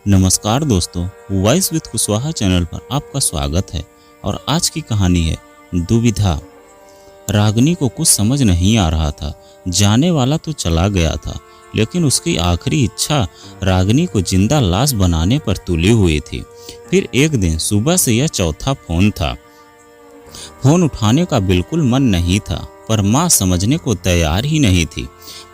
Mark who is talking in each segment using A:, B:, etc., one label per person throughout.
A: नमस्कार दोस्तों, voice with Kushwaha channel पर आपका स्वागत है। और आज की कहानी है दुविधा। रागिनी को कुछ समझ नहीं आ रहा था। जाने वाला तो चला गया था, लेकिन उसकी आखिरी इच्छा रागिनी को जिंदा लाश बनाने पर तुली हुई थी। फिर एक दिन सुबह से यह चौथा फोन था। फोन उठाने का बिल्कुल मन नहीं था, पर माँ समझने को तैयार ही नहीं थी।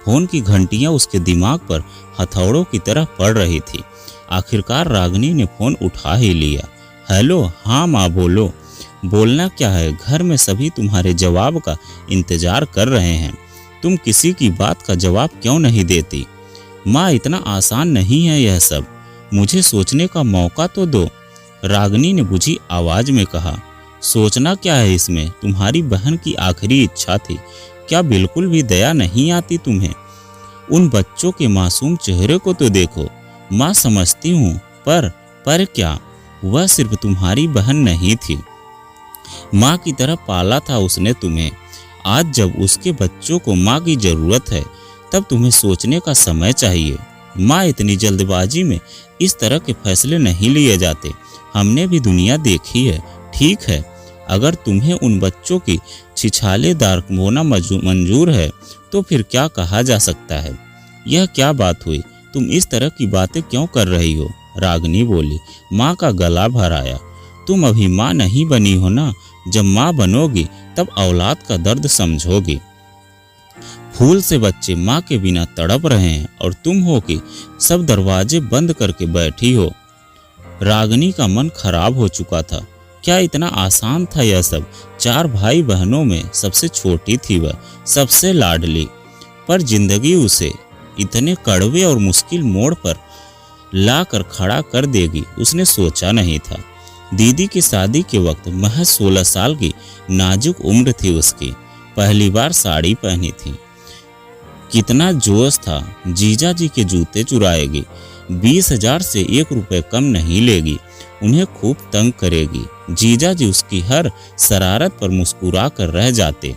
A: फोन की घंटियां उसके दिमाग पर हथौड़ों की तरह पड़ रही थी। आखिरकार रागिनी ने फोन उठा ही लिया। हेलो, हाँ माँ बोलो। बोलना क्या है, घर में सभी तुम्हारे जवाब का इंतजार कर रहे हैं। तुम किसी की बात का जवाब क्यों नहीं देती? माँ, इतना आसान नहीं है यह सब, मुझे सोचने का मौका तो दो, रागिनी ने बुझी आवाज में कहा। सोचना क्या है इसमें, तुम्हारी बहन की आखिरी इच्छा थी। क्या बिल्कुल भी दया नहीं आती तुम्हें? उन बच्चों के मासूम चेहरे को तो देखो। माँ समझती हूँ, पर क्या, वह सिर्फ तुम्हारी बहन नहीं थी। माँ की तरह पाला था उसने तुम्हें। आज जब उसके बच्चों को माँ की जरूरत है, तब तुम्हें सोचने का समय चाहिए। माँ, इतनी जल्दबाजी में इस तरह के फैसले नहीं लिए जाते। हमने भी दुनिया देखी है। ठीक है, अगर तुम्हें उन बच्चों की छिछालेदार होना मंजूर है, तो फिर क्या कहा जा सकता है। यह क्या बात हुई? तुम इस तरह की बातें क्यों कर रही हो? रागिनी बोली। माँ का गला भर आया। तुम अभी माँ नहीं बनी हो ना। जब माँ बनोगी तब औलाद का दर्द समझोगी। फूल से बच्चे माँ के बिना तड़प रहे हैं, और तुम हो कि सब दरवाजे बंद करके बैठी हो। रागिनी का मन खराब हो चुका था। क्या इतना आसान था यह सब? 4 भाई बहनों में सबसे छोटी थी वह, सबसे लाडली। पर जिंदगी उसे इतने कड़वे और मुश्किल मोड़ पर ला कर खड़ा कर देगी, उसने सोचा नहीं था। दीदी की शादी के वक्त महज 16 साल की नाजुक उम्र थी उसकी। पहली बार साड़ी पहनी थी। कितना जोश था। जीजा जी के जूते चुराएगी, 20,000 से 1 रुपए कम नहीं लेगी, उन्हें खूब तंग करेगी। जीजा जी उसकी हर शरारत पर मुस्कुरा कर रह जाते।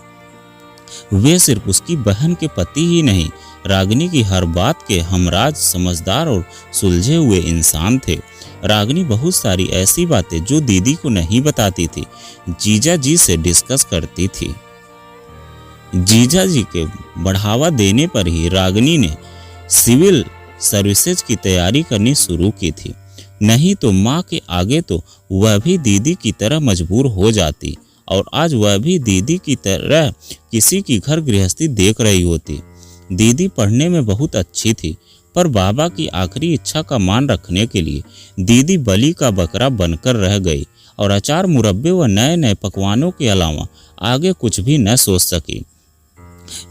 A: वे सिर्फ उसकी बहन के पति ही नहीं, रागिनी की हर बात के हमराज, समझदार और सुलझे हुए इंसान थे। रागिनी बहुत सारी ऐसी बातें जो दीदी को नहीं बताती थी, जीजा जी से डिस्कस करती थी। जीजा जी के बढ़ावा देने पर ही रागिनी ने सिविल सर्विसेज की तैयारी करनी शुरू की थी। नहीं तो माँ के आगे तो वह भी दीदी की तरह मजबूर हो जाती, और आज वह भी दीदी की तरह किसी की घर गृहस्थी देख रही होती। दीदी पढ़ने में बहुत अच्छी थी, पर बाबा की आखिरी इच्छा का मान रखने के लिए दीदी बलि का बकरा बनकर रह गई, और अचार, मुरब्बे व नए नए पकवानों के अलावा आगे कुछ भी न सोच सकी।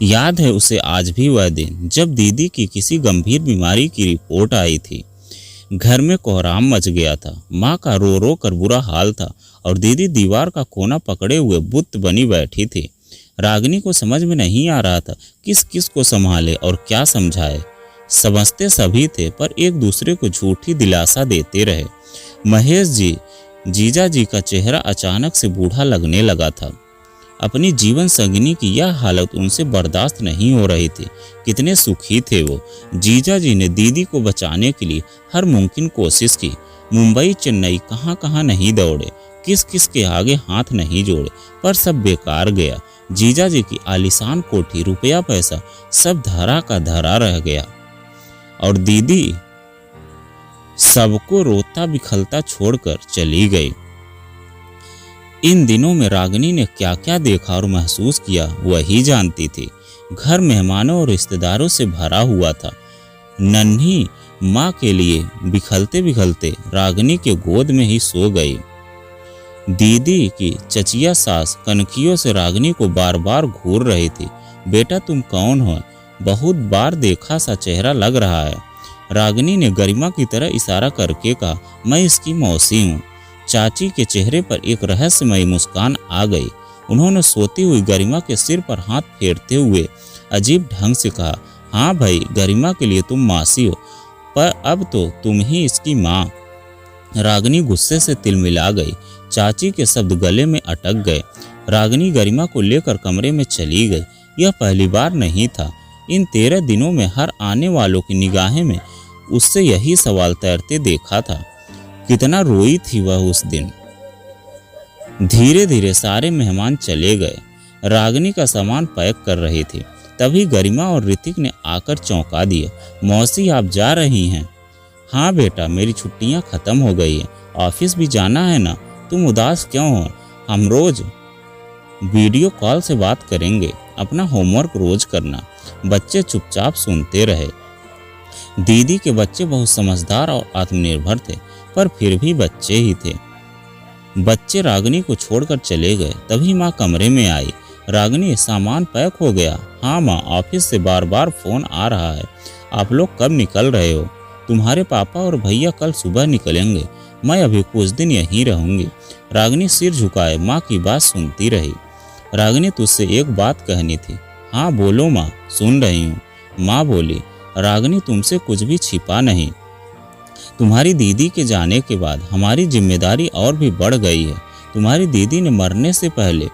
A: याद है उसे आज भी वह दिन, जब दीदी की किसी गंभीर बीमारी की रिपोर्ट आई थी। घर में कोहराम मच गया था। माँ का रो रो कर बुरा हाल था, और दीदी दीवार का कोना पकड़े हुए बुत बनी बैठी थी। रागिनी को समझ में नहीं आ रहा था किस किस को संभाले और क्या समझाए। समझते सभी थे, पर एक दूसरे को झूठी दिलासा देते रहे। महेश जी, जीजा जी का चेहरा अचानक से बूढ़ा लगने लगा था। अपनी जीवन संगिनी की यह हालत उनसे बर्दाश्त नहीं हो रही थी। कितने सुखी थे वो। जीजा जी ने दीदी को बचाने के लिए हर मुमकिन कोशिश की। मुंबई, चेन्नई, कहाँ कहाँ नहीं दौड़े, किस किस के आगे हाथ नहीं जोड़े, पर सब बेकार गया। जीजा जी की आलीशान कोठी, रुपया पैसा सब धरा का धरा रह गया, और दीदी सबको रोता बिखलता छोड़कर चली गई। इन दिनों में रागिनी ने क्या क्या देखा और महसूस किया, वही जानती थी। घर मेहमानों और रिश्तेदारों से भरा हुआ था। नन्ही माँ के लिए बिखलते बिखलते रागिनी के गोद में ही सो गई। दीदी की चचिया सास कनखियों से रागिनी को बार बार घूर रही थी। बेटा, तुम कौन हो? बहुत बार देखा सा चेहरा लग रहा है। रागिनी ने गरिमा की तरह इशारा करके कहा, मैं इसकी मौसी हूँ। चाची के चेहरे पर एक रहस्यमयी मुस्कान आ गई। उन्होंने सोती हुई गरिमा के सिर पर हाथ फेरते हुए अजीब ढंग से कहा, हाँ भाई, गरिमा के लिए तुम मासी हो, पर अब तो तुम ही इसकी माँ। रागिनी गुस्से से तिलमिला गई। चाची के शब्द गले में अटक गए। रागिनी गरिमा को लेकर कमरे में चली गई। यह पहली बार नहीं था। इन 13 दिनों में हर आने वालों की निगाहें में उससे यही सवाल तैरते देखा था। कितना रोई थी वह उस दिन। धीरे धीरे सारे मेहमान चले गए। रागिनी का सामान पैक कर रही थी, तभी गरिमा और ऋतिक ने आकर चौंका दिया। मौसी, आप जा रही हैं? हाँ बेटा, मेरी छुट्टियां खत्म हो गई है, ऑफिस भी जाना है ना। तुम उदास क्यों हो? हम रोज वीडियो कॉल से बात करेंगे। अपना होमवर्क रोज करना। बच्चे चुपचाप सुनते रहे। दीदी के बच्चे बहुत समझदार और आत्मनिर्भर थे, पर फिर भी बच्चे ही थे। बच्चे रागिनी को छोड़कर चले गए, तभी माँ कमरे में आई। रागिनी, सामान पैक हो गया? हाँ माँ, ऑफिस से बार बार फोन आ रहा है। आप लोग कब निकल रहे हो? तुम्हारे पापा और भैया कल सुबह निकलेंगे, मैं अभी कुछ दिन यहीं रहूंगी। रागिनी सिर झुकाए माँ की बात सुनती रही। रागिनी, तुझसे एक बात कहनी थी। हाँ बोलो माँ, सुन रही हूँ। माँ बोली, रागिनी तुमसे कुछ भी छिपा नहीं। तुम्हारी दीदी के जाने के बाद हमारी जिम्मेदारी और भी बढ़ गई है। तुम्हारी दीदी ने मरने से पहले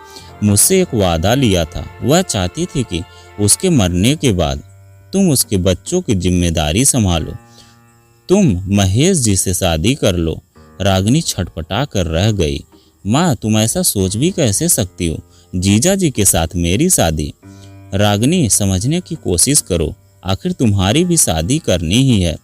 A: मुझसे एक वादा लिया था। वह चाहती थी कि उसके मरने के बाद तुम उसके बच्चों की जिम्मेदारी संभालो। तुम महेश जी से शादी कर लो। रागिनी छटपटा कर रह गई। माँ, तुम ऐसा सोच भी कैसे सकती हो? जीजा जी के साथ मेरी शादी? रागिनी, समझने की कोशिश करो, आखिर तुम्हारी भी शादी करनी ही है।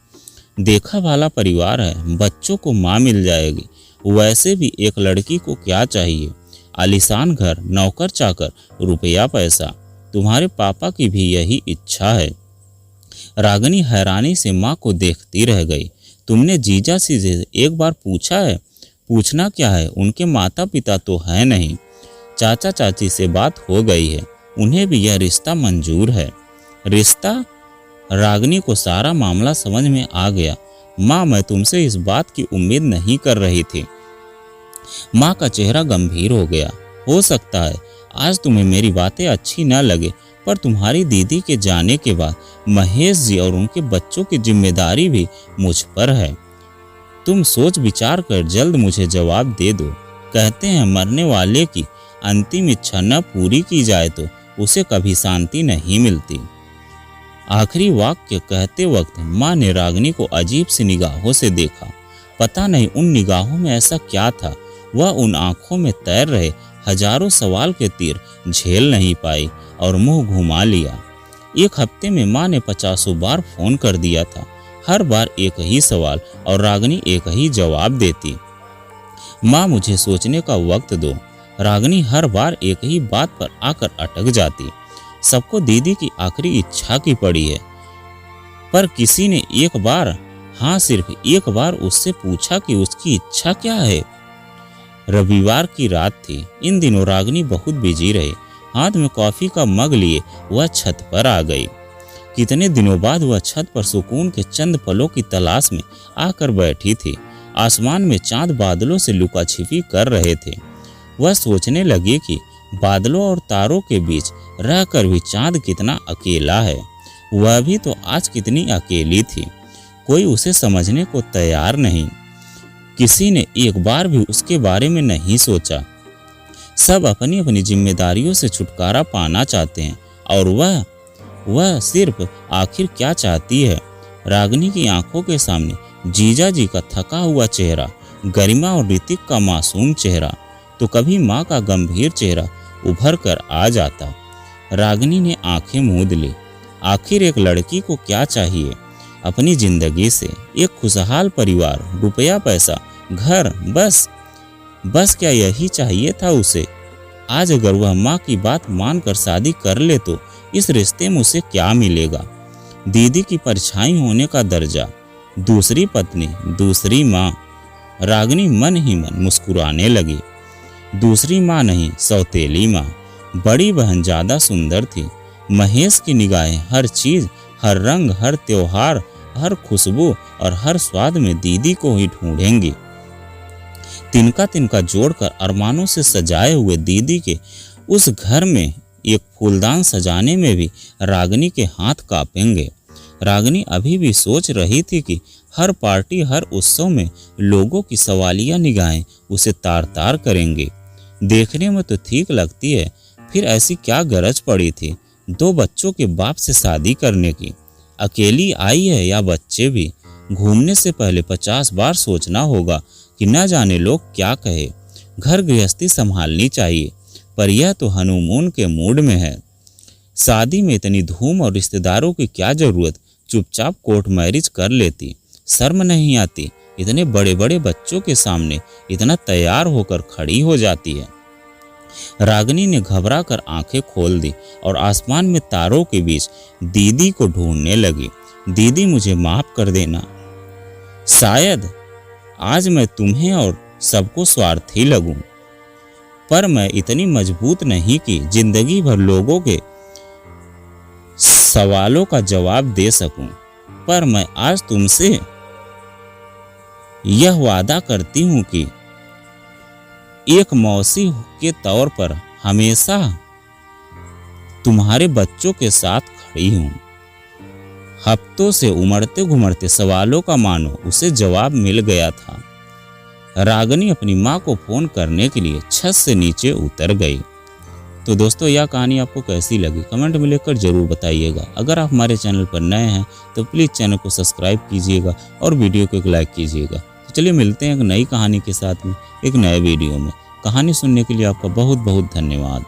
A: देखा वाला परिवार है, बच्चों को माँ मिल जाएगी। वैसे भी एक लड़की को क्या चाहिए? आलीशान घर, नौकर चाकर, रुपया पैसा। तुम्हारे पापा की भी यही इच्छा है। रागिनी हैरानी से माँ को देखती रह गई। तुमने जीजा से एक बार पूछा है? पूछना क्या है, उनके माता पिता तो है नहीं। चाचा चाची से बात हो गई है, उन्हें भी यह रिश्ता मंजूर है। रिश्ता? रागिनी को सारा मामला समझ में आ गया। माँ, मैं तुमसे इस बात की उम्मीद नहीं कर रही थी। माँ का चेहरा गंभीर हो गया। हो सकता है आज तुम्हें मेरी बातें अच्छी न लगे, पर तुम्हारी दीदी के जाने के बाद महेश जी और उनके बच्चों की जिम्मेदारी भी मुझ पर है। तुम सोच विचार कर जल्द मुझे जवाब दे दो। कहते हैं मरने वाले की अंतिम इच्छा न पूरी की जाए तो उसे कभी शांति नहीं मिलती। आखिरी वाक्य कहते वक्त माँ ने रागिनी को अजीब सी निगाहों से देखा। पता नहीं उन निगाहों में ऐसा क्या था। वह उन आंखों में तैर रहे हजारों सवाल के तीर झेल नहीं पाई और मुंह घुमा लिया। एक हफ्ते में माँ ने 50 बार फोन कर दिया था। हर बार एक ही सवाल और रागिनी एक ही जवाब देती। माँ, मुझे सोचने का वक्त दो। रागिनी हर बार एक ही बात पर आकर अटक जाती। सबको दीदी की आखिरी इच्छा की पड़ी है, पर किसी ने एक बार, हाँ सिर्फ एक बार उससे पूछा कि उसकी इच्छा क्या है। रविवार की रात थी। इन दिनों रागिनी बहुत बिजी रही। हाथ में कॉफी का मग लिए वह छत पर आ गई। कितने दिनों बाद वह छत पर सुकून के चंद पलों की तलाश में आकर बैठी थी। आसमान में चांद बादलों से लुका छिपी कर रहे थे। वह सोचने लगी कि बादलों और तारों के बीच रहकर भी चांद कितना अकेला है। वह भी तो आज कितनी अकेली थी। कोई उसे समझने को तैयार नहीं। किसी ने एक बार भी उसके बारे में नहीं सोचा। सब अपनी अपनी जिम्मेदारियों से छुटकारा पाना चाहते हैं, और वह सिर्फ आखिर क्या चाहती है? रागिनी की आंखों के सामने जीजा जी का थका हुआ चेहरा, गरिमा और ऋतिक का मासूम चेहरा, तो कभी माँ का गंभीर चेहरा उभर कर आ जाता। रागिनी ने आंखें मूंद ली। आखिर एक लड़की को क्या चाहिए अपनी जिंदगी से? एक खुशहाल परिवार, रुपया पैसा, घर, बस क्या यही चाहिए था उसे? आज अगर वह माँ की बात मानकर शादी कर ले तो इस रिश्ते में उसे क्या मिलेगा? दीदी की परछाई होने का दर्जा, दूसरी पत्नी, दूसरी माँ। रागिनी मन ही मन मुस्कुराने लगी। दूसरी माँ नहीं, सौतेली माँ। बड़ी बहन ज्यादा सुंदर थी। महेश की निगाहें हर चीज, हर रंग, हर त्योहार, हर खुशबू और हर स्वाद में दीदी को ही ढूंढेंगी। तिनका तिनका जोड़कर अरमानों से सजाए हुए दीदी के उस घर में एक फूलदान सजाने में भी रागिनी के हाथ कांपेंगे। रागिनी अभी भी सोच रही थी कि हर पार्टी, हर उत्सव में लोगों की सवालिया निगाहें उसे तार तार करेंगे। देखने में तो ठीक लगती है, फिर ऐसी क्या गरज पड़ी थी 2 बच्चों के बाप से शादी करने की? अकेली आई है या बच्चे भी? घूमने से पहले 50 बार सोचना होगा कि न जाने लोग क्या कहे। घर गृहस्थी संभालनी चाहिए, पर यह तो हनीमून के मूड में है। शादी में इतनी धूम और रिश्तेदारों की क्या जरूरत, चुपचाप कोर्ट मैरिज कर लेती। शर्म नहीं आती? इतने बड़े बड़े बच्चों के सामने इतना तैयार होकर खड़ी हो जाती है। रागिनी ने घबरा कर आंखें खोल दी और आसमान में तारों के बीच दीदी को ढूंढने लगी। दीदी, मुझे माफ कर देना। शायद आज मैं तुम्हें और सबको स्वार्थी लगूं, पर मैं इतनी मजबूत नहीं कि जिंदगी भर लोगों के सवालों का जवाब दे सकूं। पर मैं आज तुमसे यह वादा करती हूं कि एक मौसी के तौर पर हमेशा तुम्हारे बच्चों के साथ खड़ी हूं। हफ्तों से उमड़ते घुमड़ते सवालों का मानो उसे जवाब मिल गया था। रागिनी अपनी माँ को फोन करने के लिए छत से नीचे उतर गई। तो दोस्तों, यह कहानी आपको कैसी लगी कमेंट में लिखकर जरूर बताइएगा। अगर आप हमारे चैनल पर नए हैं तो प्लीज़ चैनल को सब्सक्राइब कीजिएगा और वीडियो को एक लाइक कीजिएगा। तो चलिए मिलते हैं एक नई कहानी के साथ में एक नए वीडियो में। कहानी सुनने के लिए आपका बहुत बहुत धन्यवाद।